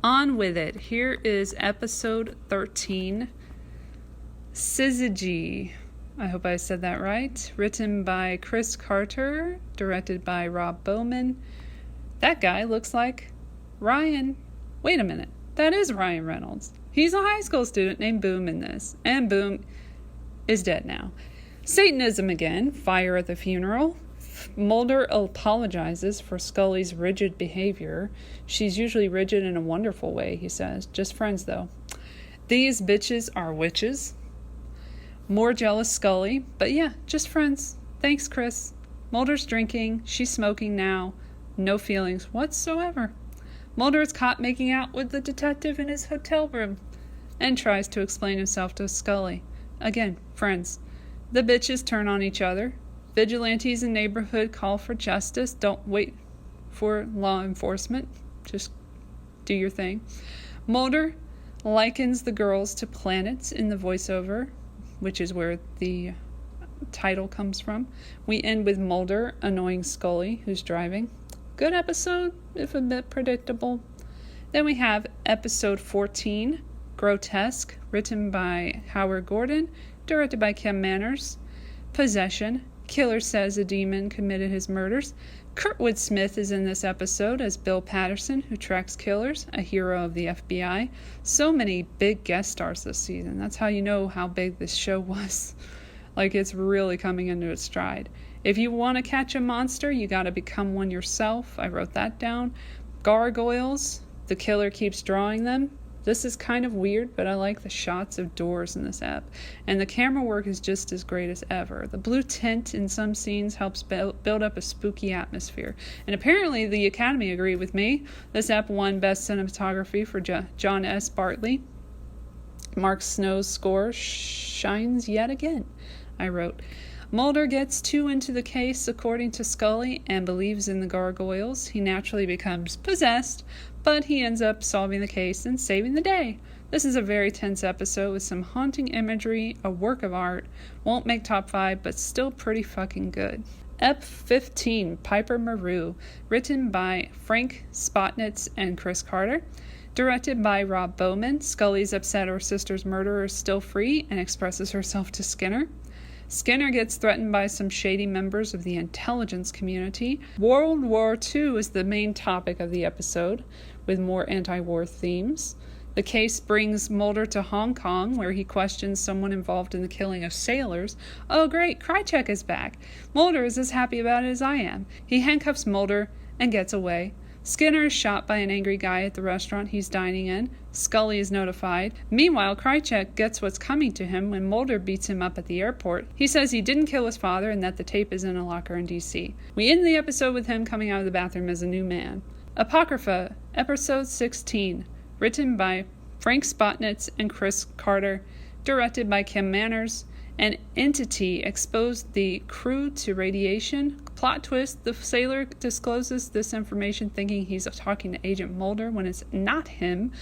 On with it. Here is episode 13, Syzygy. I hope I said that right. Written by Chris Carter, directed by Rob Bowman. That guy looks like Ryan. Wait a minute. That is Ryan Reynolds. He's a high school student named Boom in this. And Boom is dead now. Satanism again. Fire at the funeral. Mulder apologizes for Scully's rigid behavior. She's usually rigid in a wonderful way, he says. Just friends, though. These bitches are witches. More jealous Scully. But yeah, just friends. Thanks, Chris. Mulder's drinking. She's smoking now. No feelings whatsoever. Mulder is caught making out with the detective in his hotel room and tries to explain himself to Scully. Again, friends. The bitches turn on each other. Vigilantes in neighborhood call for justice. Don't wait for law enforcement. Just do your thing. Mulder likens the girls to planets in the voiceover, which is where the title comes from. We end with Mulder annoying Scully, who's driving. Good episode, if a bit predictable. Then we have episode 14, Grotesque, written by Howard Gordon, directed by Kim Manners. Possession. Killer says a demon committed his murders. Kurtwood Smith is in this episode as Bill Patterson, who tracks killers, a hero of the FBI. So many big guest stars this season. That's how you know how big this show was. Like, it's really coming into its stride. If you want to catch a monster, you got to become one yourself. I wrote that down. Gargoyles. The killer keeps drawing them. This is kind of weird, but I like the shots of doors in this ep. And the camera work is just as great as ever. The blue tint in some scenes helps build up a spooky atmosphere. And apparently the Academy agreed with me. This ep won Best Cinematography for John S. Bartley. Mark Snow's score shines yet again, I wrote. Mulder gets too into the case, according to Scully, and believes in the gargoyles. He naturally becomes possessed, but he ends up solving the case and saving the day. This is a very tense episode with some haunting imagery, a work of art. Won't make top 5, but still pretty fucking good. Ep 15, Piper Maru, written by Frank Spotnitz and Chris Carter. Directed by Rob Bowman. Scully's upset her sister's murderer is still free and expresses herself to Skinner. Skinner gets threatened by some shady members of the intelligence community. World War II is the main topic of the episode, with more anti-war themes. The case brings Mulder to Hong Kong, where he questions someone involved in the killing of sailors. Oh great, Krychek is back. Mulder is as happy about it as I am. He handcuffs Mulder and gets away. Skinner is shot by an angry guy at the restaurant he's dining in. Scully is notified. Meanwhile, Krychek gets what's coming to him when Mulder beats him up at the airport. He says he didn't kill his father and that the tape is in a locker in D.C. We end the episode with him coming out of the bathroom as a new man. Apocrypha, episode 16, written by Frank Spotnitz and Chris Carter, directed by Kim Manners. An entity exposed the crew to radiation. Plot twist, the sailor discloses this information thinking he's talking to Agent Mulder when it's not him.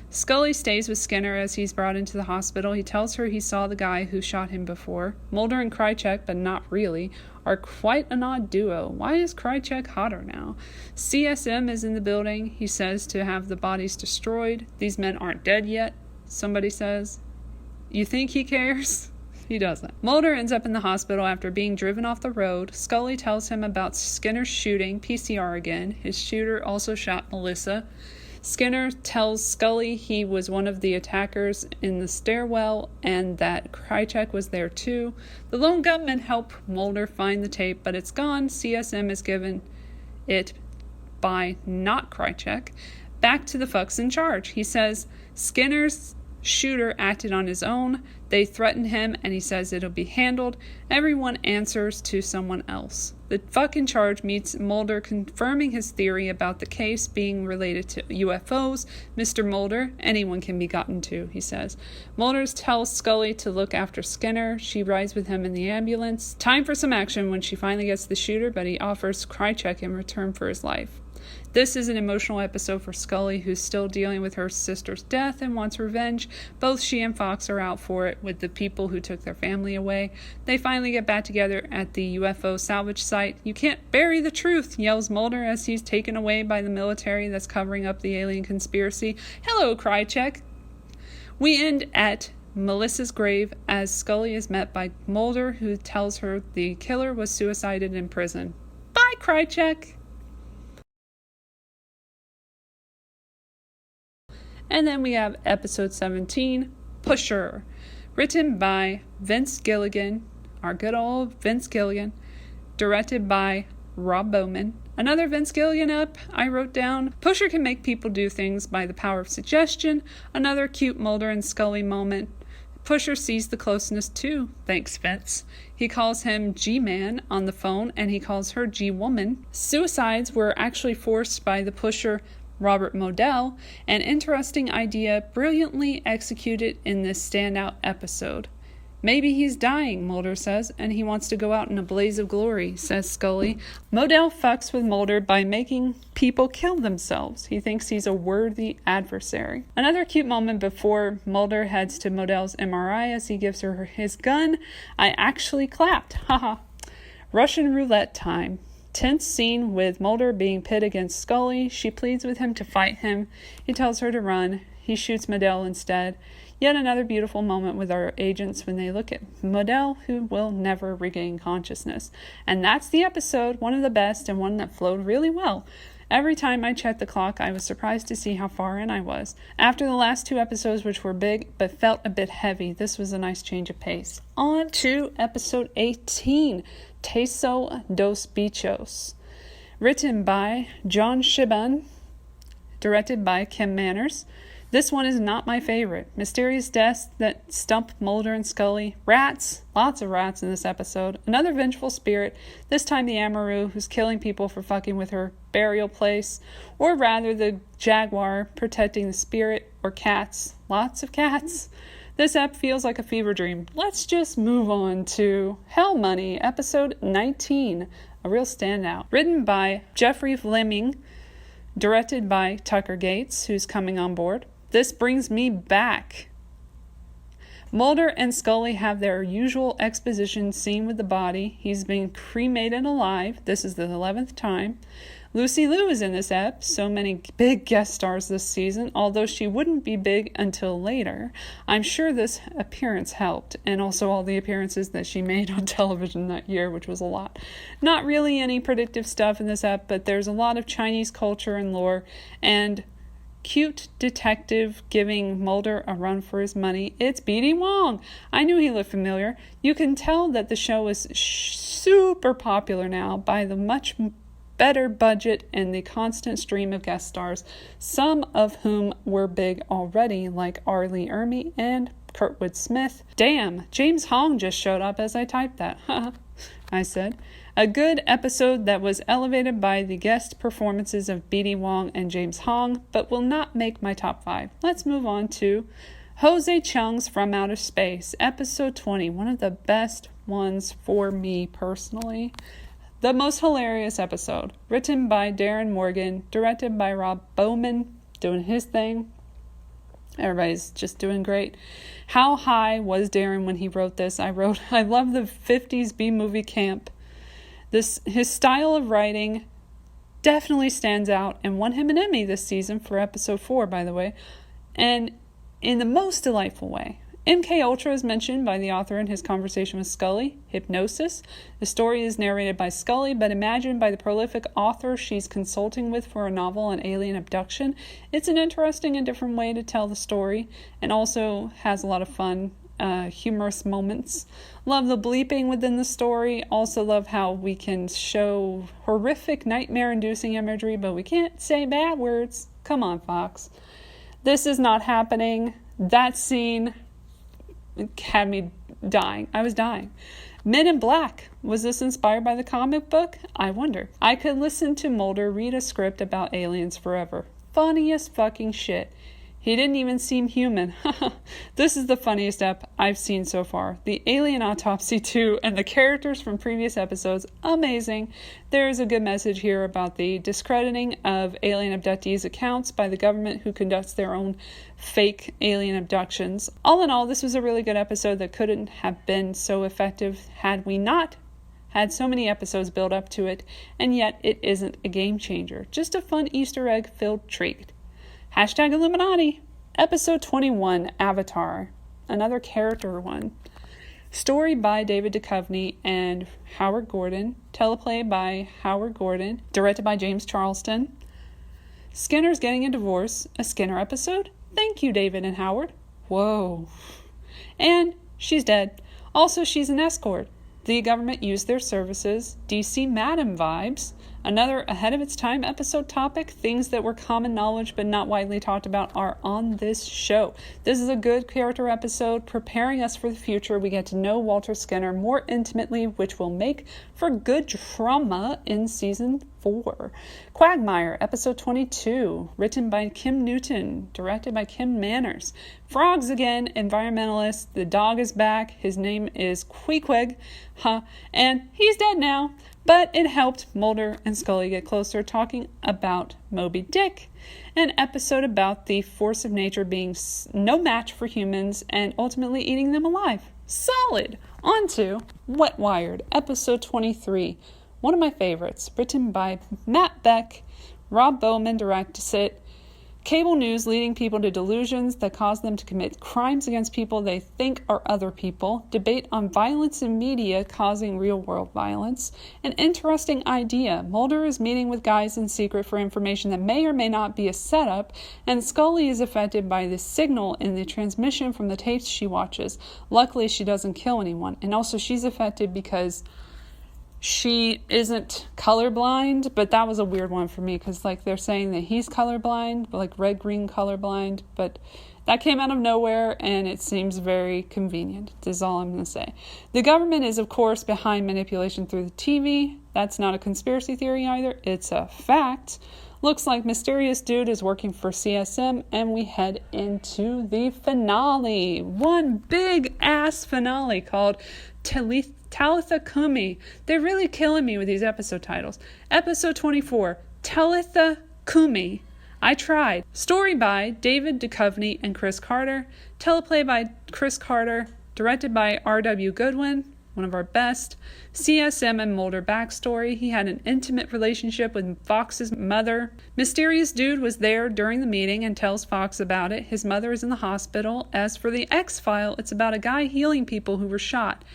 Scully stays with Skinner as he's brought into the hospital. He tells her he saw the guy who shot him before. Mulder and Krychek, but not really, are quite an odd duo. Why is Krychek hotter now? CSM is in the building. He says to have the bodies destroyed. These men aren't dead yet, somebody says. You think he cares? He doesn't. Mulder ends up in the hospital after being driven off the road. Scully tells him about Skinner's shooting, PCR again. His shooter also shot Melissa. Skinner tells Scully he was one of the attackers in the stairwell and that Krychek was there too. The lone gunmen help Mulder find the tape, but it's gone. CSM is given it by not Krychek. Back to the fucks in charge. He says Skinner's shooter acted on his own. They threaten him and he says it'll be handled. Everyone answers to someone else. The fuck in charge meets Mulder confirming his theory about the case being related to UFOs. Mr. Mulder, anyone can be gotten to, he says. Mulder tells Scully to look after Skinner. She rides with him in the ambulance. Time for some action when she finally gets the shooter, but he offers Krychek in return for his life. This is an emotional episode for Scully, who's still dealing with her sister's death and wants revenge. Both she and Fox are out for it with the people who took their family away. They finally get back together at the UFO salvage site. "You can't bury the truth," yells Mulder as he's taken away by the military that's covering up the alien conspiracy. "Hello, Krychek." We end at Melissa's grave as Scully is met by Mulder, who tells her the killer was suicided in prison. Bye, Krychek! And then we have episode 17, Pusher, written by Vince Gilligan, our good old Vince Gilligan, directed by Rob Bowman. Another Vince Gilligan up I wrote down. Pusher can make people do things by the power of suggestion. Another cute Mulder and Scully moment. Pusher sees the closeness too, thanks Vince. He calls him G-Man on the phone and he calls her G-Woman. Suicides were actually forced by the Pusher Robert Modell, an interesting idea brilliantly executed in this standout episode. "Maybe he's dying," Mulder says, "and he wants to go out in a blaze of glory," says Scully. Modell fucks with Mulder by making people kill themselves. He thinks he's a worthy adversary. Another cute moment before Mulder heads to Modell's MRI as he gives her his gun. I actually clapped. Haha. Russian roulette time. Tense scene with Mulder being pit against Scully. She pleads with him to fight him. He tells her to run. He shoots Modell instead. Yet another beautiful moment with our agents when they look at Modell, who will never regain consciousness. And that's the episode, one of the best and one that flowed really well. Every time I checked the clock, I was surprised to see how far in I was. After the last two episodes, which were big but felt a bit heavy, this was a nice change of pace. On to episode 18, Teso Dos Bichos. Written by John Shiban, directed by Kim Manners. This one is not my favorite. Mysterious deaths that stump Mulder and Scully. Rats. Lots of rats in this episode. Another vengeful spirit. This time the Maru, who's killing people for fucking with her burial place. Or rather the jaguar protecting the spirit. Or cats. Lots of cats. This ep feels like a fever dream. Let's just move on to Hell Money, episode 19. A real standout. Written by Jeffrey Fleming. Directed by Tucker Gates, who's coming on board. This brings me back. Mulder and Scully have their usual exposition scene with the body. He's been cremated alive. This is the 11th time. Lucy Liu is in this ep. So many big guest stars this season, although she wouldn't be big until later. I'm sure this appearance helped, and also all the appearances that she made on television that year, which was a lot. Not really any predictive stuff in this ep, but there's a lot of Chinese culture and lore, and cute detective giving Mulder a run for his money. It's B.D. Wong. I knew he looked familiar. You can tell that the show is super popular now by the much better budget and the constant stream of guest stars, some of whom were big already, like R. Lee Ermey and Kurtwood Smith. Damn, James Hong just showed up as I typed that. I said. A good episode that was elevated by the guest performances of B.D. Wong and James Hong, but will not make my top 5. Let's move on to Jose Chung's From Outer Space, episode 20, one of the best ones for me personally. The most hilarious episode, written by Darren Morgan, directed by Rob Bowman, doing his thing. Everybody's just doing great. How high was Darren when he wrote this? I love the 50s B-movie camp. His style of writing definitely stands out and won him an Emmy this season for episode 4, by the way, and in the most delightful way. MK Ultra is mentioned by the author in his conversation with Scully. Hypnosis. The story is narrated by Scully, but imagined by the prolific author she's consulting with for a novel on alien abduction. It's an interesting and different way to tell the story, and also has a lot of fun, humorous moments. Love the bleeping within the story. Also love how we can show horrific, nightmare-inducing imagery, but we can't say bad words. Come on, Fox. This is not happening. That scene had me dying. I was dying. Men in Black. Was this inspired by the comic book? I wonder. I could listen to Mulder read a script about aliens forever. Funniest fucking shit. He didn't even seem human. This is the funniest ep I've seen so far. The alien autopsy too, and the characters from previous episodes, amazing. There is a good message here about the discrediting of alien abductees' accounts by the government who conducts their own fake alien abductions. All in all, this was a really good episode that couldn't have been so effective had we not had so many episodes build up to it, and yet it isn't a game changer. Just a fun Easter egg-filled treat. Hashtag Illuminati. Episode 21, Avatar. Another character one. Story by David Duchovny and Howard Gordon. Teleplay by Howard Gordon. Directed by James Charleston. Skinner's getting a divorce. A Skinner episode? Thank you, David and Howard. Whoa. And she's dead. Also, she's an escort. The government used their services. DC Madam vibes. Another ahead of its time episode topic. Things that were common knowledge but not widely talked about are on this show. This is a good character episode preparing us for the future. We get to know Walter Skinner more intimately, which will make for good drama in season 4. Quagmire, episode 22, written by Kim Newton, directed by Kim Manners. Frogs again, environmentalist. The dog is back. His name is Queequeg, and he's dead now. But it helped Mulder and Scully get closer, talking about Moby Dick, an episode about the force of nature being no match for humans and ultimately eating them alive. Solid! On to Wetwired, episode 23. One of my favorites, written by Matt Beck, Rob Bowman directed it. Cable news leading people to delusions that cause them to commit crimes against people they think are other people. Debate on violence in media causing real-world violence. An interesting idea. Mulder is meeting with guys in secret for information that may or may not be a setup, and Scully is affected by the signal in the transmission from the tapes she watches. Luckily, she doesn't kill anyone. And also, she's affected because she isn't colorblind, but that was a weird one for me because, like, they're saying that he's colorblind, like red-green colorblind, but that came out of nowhere, and it seems very convenient. That's all I'm going to say. The government is, of course, behind manipulation through the TV. That's not a conspiracy theory either. It's a fact. Looks like Mysterious Dude is working for CSM, and we head into the finale. One big-ass finale called Talitha Kumi. They're really killing me with these episode titles. Episode 24, Talitha Kumi. I tried. Story by David Duchovny and Chris Carter. Teleplay by Chris Carter. Directed by R.W. Goodwin, one of our best. CSM and Mulder backstory. He had an intimate relationship with Fox's mother. Mysterious Dude was there during the meeting and tells Fox about it. His mother is in the hospital. As for the X-File, it's about a guy healing people who were shot.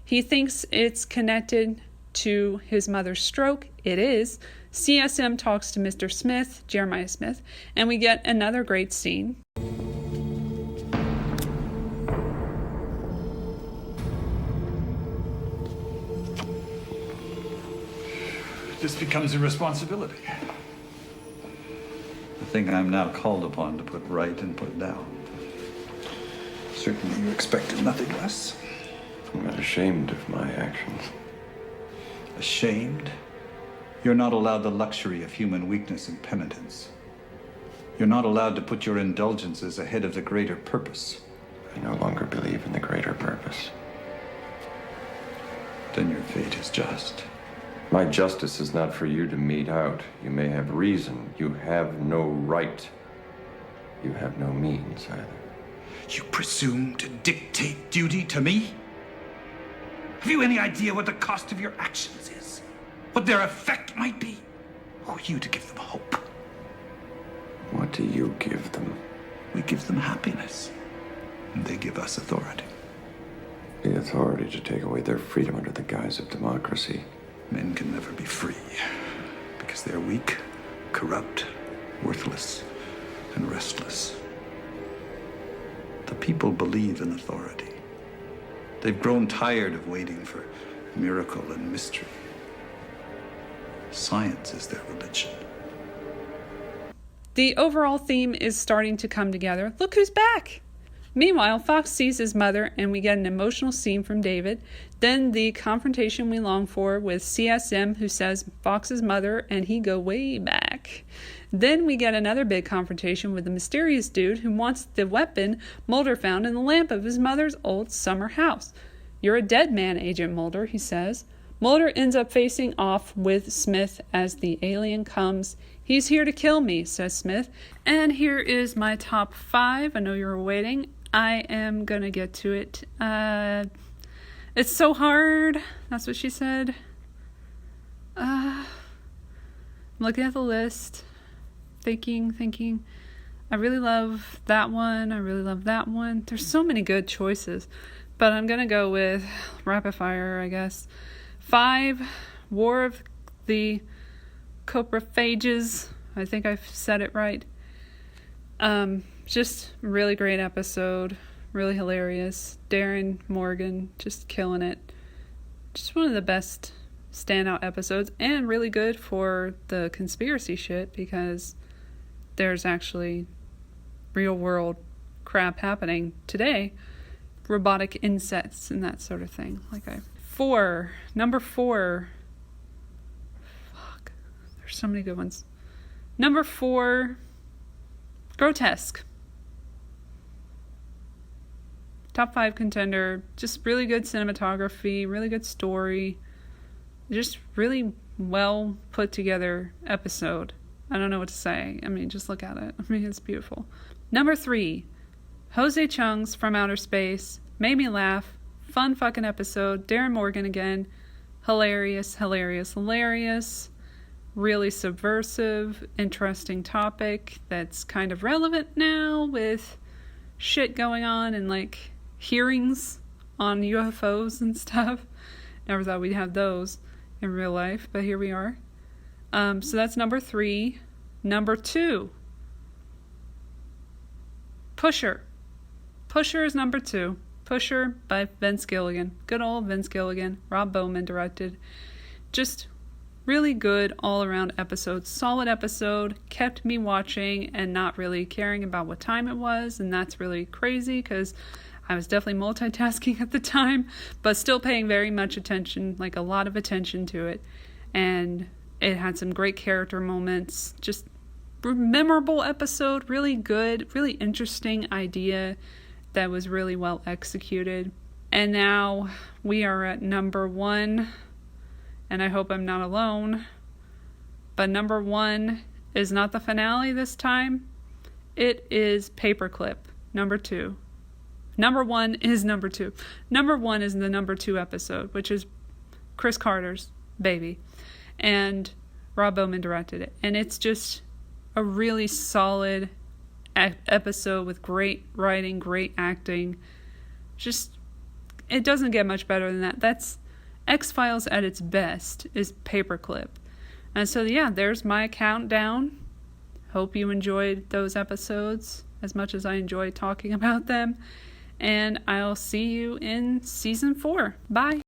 He thinks it's connected to his mother's stroke. It is. CSM talks to Mr. Smith, Jeremiah Smith, and we get another great scene. This becomes a responsibility. The thing I'm now called upon to put right and put down. Certainly you expected nothing less. I'm not ashamed of my actions. Ashamed? You're not allowed the luxury of human weakness and penitence. You're not allowed to put your indulgences ahead of the greater purpose. I no longer believe in the greater purpose. Then your fate is just. My justice is not for you to mete out. You may have reason. You have no right. You have no means either. You presume to dictate duty to me? Have you any idea what the cost of your actions is? What their effect might be? Who are you to give them hope? What do you give them? We give them happiness. And they give us authority. The authority to take away their freedom under the guise of democracy. Men can never be free. Because they're weak, corrupt, worthless, and restless. The people believe in authority. They've grown tired of waiting for miracle and mystery. Science is their religion. The overall theme is starting to come together. Look who's back! Meanwhile, Fox sees his mother, and we get an emotional scene from David. Then the confrontation we long for with CSM, who says Fox's mother, and he go way back. Then we get another big confrontation with the mysterious dude who wants the weapon Mulder found in the lamp of his mother's old summer house. "You're a dead man, Agent Mulder," he says. Mulder ends up facing off with Smith as the alien comes. "He's here to kill me," says Smith. And here is my top 5. I know you're waiting. I am gonna get to it. It's so hard. That's what she said. I'm looking at the list. Thinking. I really love that one. I really love that one. There's so many good choices. But I'm gonna go with rapid fire, I guess. 5, War of the Coprophages. I think I've said it right. Just really great episode. Really hilarious. Darren Morgan just killing it. Just one of the best standout episodes, and really good for the conspiracy shit, because there's actually real world crap happening today. Robotic insects and that sort of thing. Number 4. Fuck. There's so many good ones. Number 4, Grotesque. Top 5 contender. Just really good cinematography, really good story. Just really well put together episode. I don't know what to say. I mean, just look at it. I mean, it's beautiful. Number 3, Jose Chung's From Outer Space. Made me laugh. Fun fucking episode. Darren Morgan again. Hilarious. Really subversive, interesting topic that's kind of relevant now with shit going on and like hearings on UFOs and stuff. Never thought we'd have those in real life, but here we are. So that's number 3. Number 2, Pusher. Pusher is number 2. Pusher by Vince Gilligan. Good old Vince Gilligan. Rob Bowman directed. Just really good all-around episode. Solid episode. Kept me watching and not really caring about what time it was, and that's really crazy because I was definitely multitasking at the time, but still paying very much attention, like a lot of attention to it. And it had some great character moments. Just memorable episode. Really good. Really interesting idea that was really well executed. And now we are at number 1. And I hope I'm not alone. But number 1 is not the finale this time. It is Paperclip, number 2. Number 1 is number 2. Number 1 is the number 2 episode, which is Chris Carter's Baby. And Rob Bowman directed it. And it's just a really solid episode with great writing, great acting. Just, it doesn't get much better than that. That's X-Files at its best is Paperclip. And so yeah, there's my countdown. Hope you enjoyed those episodes as much as I enjoyed talking about them. And I'll see you in season 4. Bye.